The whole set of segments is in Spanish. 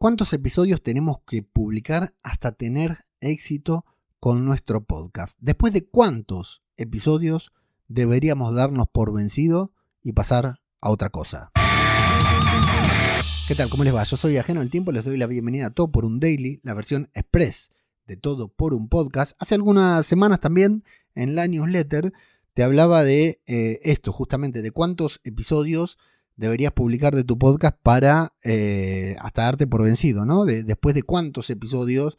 ¿Cuántos episodios tenemos que publicar hasta tener éxito con nuestro podcast? ¿Después de cuántos episodios deberíamos darnos por vencido y pasar a otra cosa? ¿Qué tal? ¿Cómo les va? Yo soy Ajeno al Tiempo, les doy la bienvenida a Todo por un Daily, la versión express de Todo por un Podcast. Hace algunas semanas también en la newsletter te hablaba de esto, justamente, de cuántos episodios deberías publicar de tu podcast para hasta darte por vencido, ¿no? Después de cuántos episodios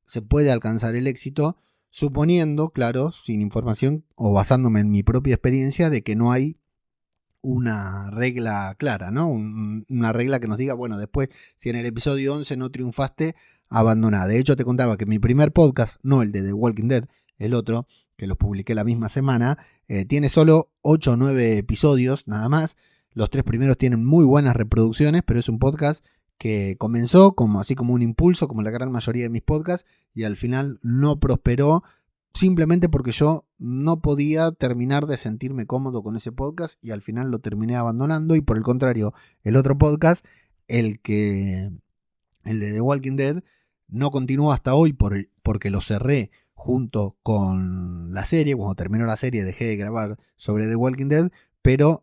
se puede alcanzar el éxito, suponiendo, claro, sin información o basándome en mi propia experiencia, de que no hay una regla clara, ¿no? Una regla que nos diga, bueno, después, si en el episodio 11 no triunfaste, abandoná. De hecho, te contaba que mi primer podcast, no el de The Walking Dead, el otro, que los publiqué la misma semana, tiene solo 8 o 9 episodios, nada más. Los 3 primeros tienen muy buenas reproducciones, pero es un podcast que comenzó así como un impulso, como la gran mayoría de mis podcasts, y al final no prosperó, simplemente porque yo no podía terminar de sentirme cómodo con ese podcast y al final lo terminé abandonando. Y por el contrario, el otro podcast, el de The Walking Dead, no continuó hasta hoy porque lo cerré junto con la serie. Cuando terminó la serie dejé de grabar sobre The Walking Dead, pero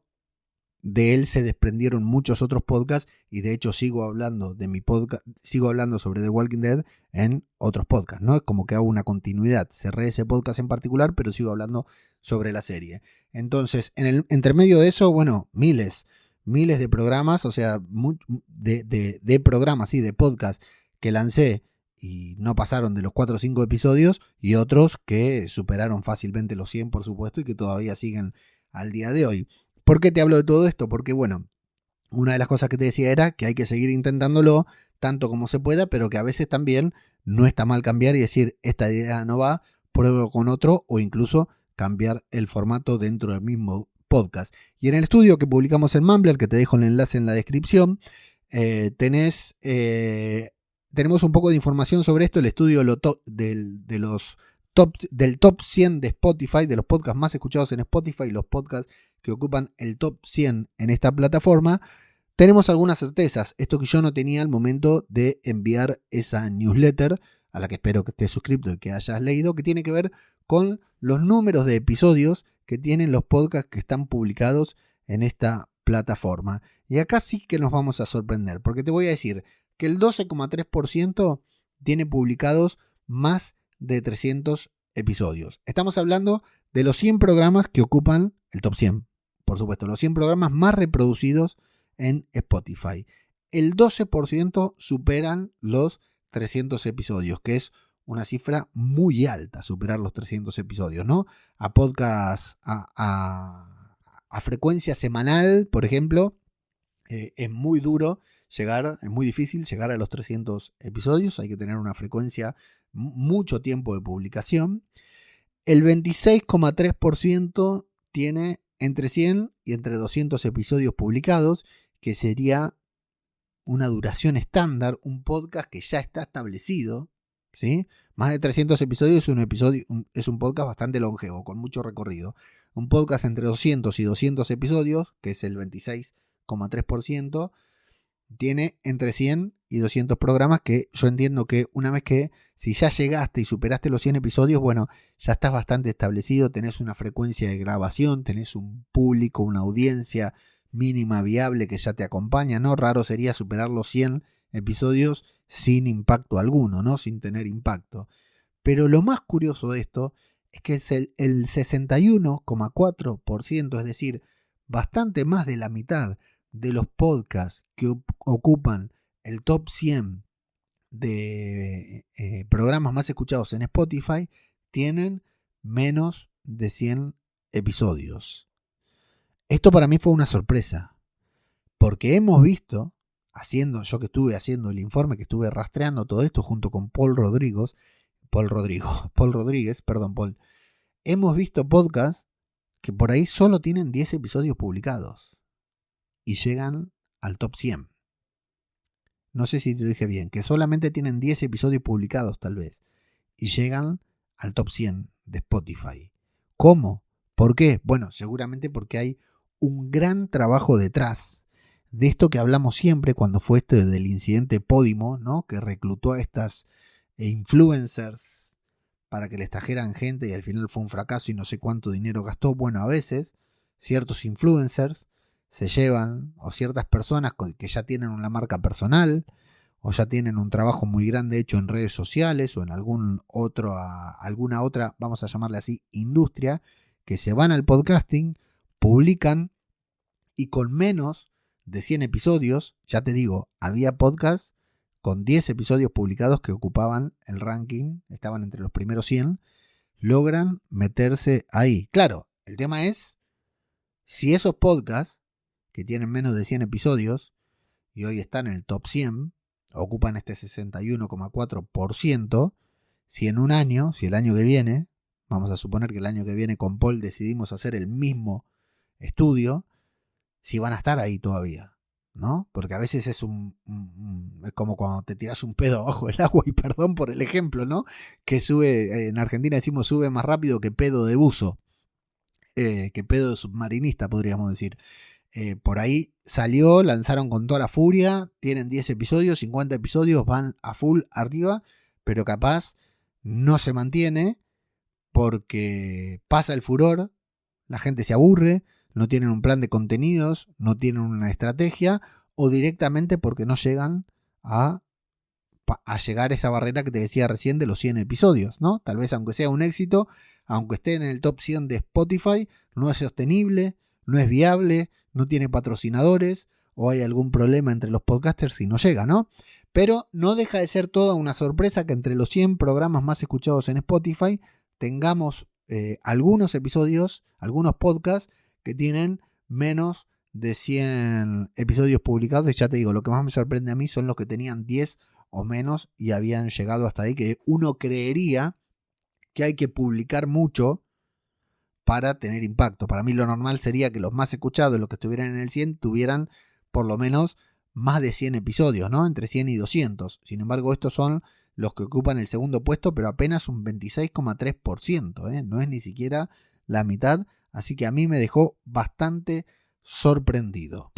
de él se desprendieron muchos otros podcasts y de hecho sigo hablando de mi podcast, sigo hablando sobre The Walking Dead en otros podcasts, ¿no? Es como que hago una continuidad. Cerré ese podcast en particular, pero sigo hablando sobre la serie. Entonces, en el intermedio de eso, bueno, miles de programas, o sea, de programas, sí, de podcasts que lancé y no pasaron de los 4 o 5 episodios, y otros que superaron fácilmente los 100, por supuesto, y que todavía siguen al día de hoy. ¿Por qué te hablo de todo esto? Porque, bueno, una de las cosas que te decía era que hay que seguir intentándolo tanto como se pueda, pero que a veces también no está mal cambiar y decir, esta idea no va, pruebo con otro, o incluso cambiar el formato dentro del mismo podcast. Y en el estudio que publicamos en Mumbler, que te dejo el enlace en la descripción, tenemos un poco de información sobre esto, el estudio del top 100 de Spotify, de los podcasts más escuchados en Spotify, los podcasts que ocupan el top 100 en esta plataforma. Tenemos algunas certezas, esto que yo no tenía al momento de enviar esa newsletter, a la que espero que estés suscrito y que hayas leído, que tiene que ver con los números de episodios que tienen los podcasts que están publicados en esta plataforma. Y acá sí que nos vamos a sorprender, porque te voy a decir que el 12,3% tiene publicados más de 300 episodios. Estamos hablando de los 100 programas que ocupan el top 100. Por supuesto, los 100 programas más reproducidos en Spotify. El 12% superan los 300 episodios, que es una cifra muy alta, superar los 300 episodios, ¿no? A podcast, a frecuencia semanal, por ejemplo, es muy duro llegar, es muy difícil llegar a los 300 episodios, hay que tener una frecuencia, mucho tiempo de publicación. El 26,3% tiene entre 100 y entre 200 episodios publicados, que sería una duración estándar, un podcast que ya está establecido, ¿sí? Más de 300 episodios es un podcast bastante longevo, con mucho recorrido. Un podcast entre 200 y 200 episodios, que es el 26,3%, tiene entre 100 y 200 programas, que yo entiendo que una vez que, si ya llegaste y superaste los 100 episodios, bueno, ya estás bastante establecido, tenés una frecuencia de grabación, tenés un público, una audiencia mínima viable que ya te acompaña, ¿no? Raro sería superar los 100 episodios sin impacto alguno, ¿no? Sin tener impacto. Pero lo más curioso de esto es que es el 61,4%, es decir, bastante más de la mitad de los podcasts que ocupan el top 100 de programas más escuchados en Spotify tienen menos de 100 episodios. Esto para mí fue una sorpresa, porque hemos visto, yo que estuve haciendo el informe, que estuve rastreando todo esto junto con Paul Rodríguez, hemos visto podcasts que por ahí solo tienen 10 episodios publicados y llegan al top 100. No sé si te lo dije bien, que solamente tienen 10 episodios publicados tal vez y llegan al top 100 de Spotify. ¿Cómo? ¿Por qué? Bueno, seguramente porque hay un gran trabajo detrás de esto que hablamos siempre cuando fue este del incidente Podimo, ¿no? Que reclutó a estas influencers para que les trajeran gente y al final fue un fracaso y no sé cuánto dinero gastó. Bueno, a veces ciertos influencers se llevan, o ciertas personas que ya tienen una marca personal o ya tienen un trabajo muy grande hecho en redes sociales o en alguna otra, vamos a llamarle así, industria, que se van al podcasting, publican y con menos de 100 episodios, ya te digo, había podcasts con 10 episodios publicados que ocupaban el ranking, estaban entre los primeros 100, logran meterse ahí. Claro, el tema es si esos podcasts que tienen menos de 100 episodios y hoy están en el top 100, ocupan este 61,4%, si en un año, si el año que viene, vamos a suponer que el año que viene con Paul decidimos hacer el mismo estudio, si van a estar ahí todavía, ¿no? Porque a veces es es como cuando te tiras un pedo abajo del agua, y perdón por el ejemplo, ¿no? Que sube, en Argentina decimos sube más rápido que pedo de buzo, que pedo de submarinista, podríamos decir. Por ahí salió, lanzaron con toda la furia, tienen 10 episodios, 50 episodios, van a full arriba, pero capaz no se mantiene porque pasa el furor, la gente se aburre, no tienen un plan de contenidos, no tienen una estrategia, o directamente porque no llegan a llegar a esa barrera que te decía recién de los 100 episodios, ¿no? Tal vez aunque sea un éxito, aunque esté en el top 100 de Spotify, no es sostenible, no es viable, no tiene patrocinadores, o hay algún problema entre los podcasters y no llega, ¿no? Pero no deja de ser toda una sorpresa que entre los 100 programas más escuchados en Spotify tengamos algunos episodios, algunos podcasts que tienen menos de 100 episodios publicados. Y ya te digo, lo que más me sorprende a mí son los que tenían 10 o menos y habían llegado hasta ahí, que uno creería que hay que publicar mucho para tener impacto. Para mí lo normal sería que los más escuchados, los que estuvieran en el 100, tuvieran por lo menos más de 100 episodios, ¿no? Entre 100 y 200. Sin embargo, estos son los que ocupan el segundo puesto, pero apenas un 26,3%, ¿eh? No es ni siquiera la mitad, así que a mí me dejó bastante sorprendido.